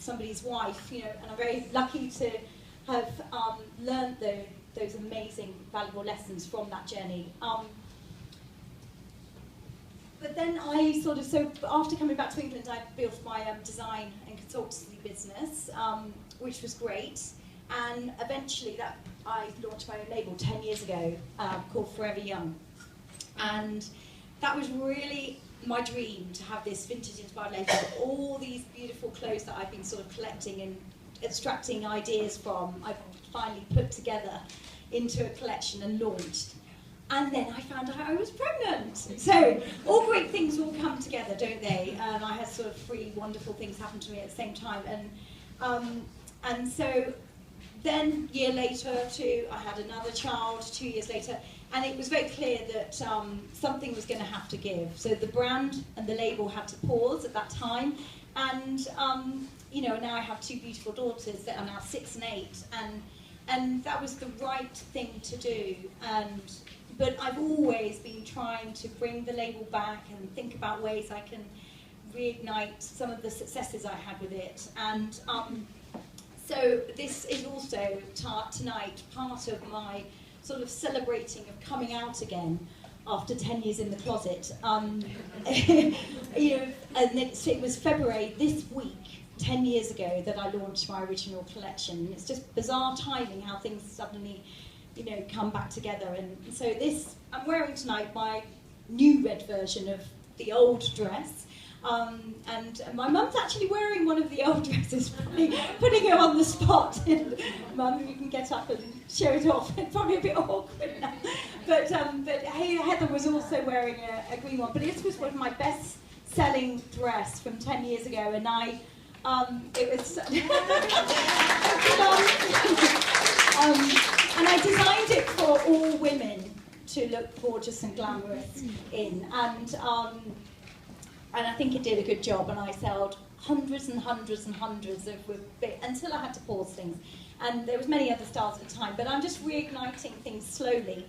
somebody's wife, you know, and I'm very lucky to have learned those amazing, valuable lessons from that journey. But then so after coming back to England, I built my design and consultancy business, which was great. And eventually I launched my own label 10 years ago called Forever Young. And that was really my dream, to have this vintage inspired label, all these beautiful clothes that I've been sort of collecting and extracting ideas from, I've finally put together into a collection and launched. And then I found out I was pregnant. So all great things all come together, don't they? I had sort of 3 wonderful things happen to me at the same time. And so then a year later, I had another child 2 years later, and it was very clear that something was going to have to give. So the brand and the label had to pause at that time. And you know, now I have 2 beautiful daughters that are now 6 and 8, and that was the right thing to do. But I've always been trying to bring the label back and think about ways I can reignite some of the successes I had with it. And so this is also tonight part of my sort of celebrating of coming out again after 10 years in the closet. You know, and it was February this week, 10 years ago, that I launched my original collection. It's just bizarre timing how things suddenly, you know, come back together. And so this, I'm wearing tonight my new red version of the old dress. And my mum's actually wearing one of the old dresses, putting her on the spot. And Mum, you can get up and show it off. It's probably a bit awkward now. But Heather was also wearing a green one. But this was one of my best-selling dress from 10 years ago, and it was. And I designed it for all women to look gorgeous and glamorous in, and I think it did a good job, and I sold hundreds and hundreds and hundreds of until I had to pause things. And there was many other styles at the time, but I'm just reigniting things slowly.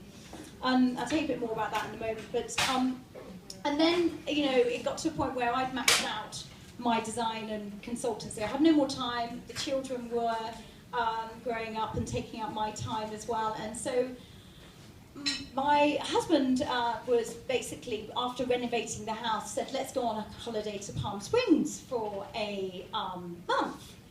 I'll tell you a bit more about that in a moment. But and then, you know, it got to a point where I'd maxed out my design and consultancy. I had no more time. The children were growing up and taking up my time as well, and so my husband was basically, after renovating the house, said, let's go on a holiday to Palm Springs for a month.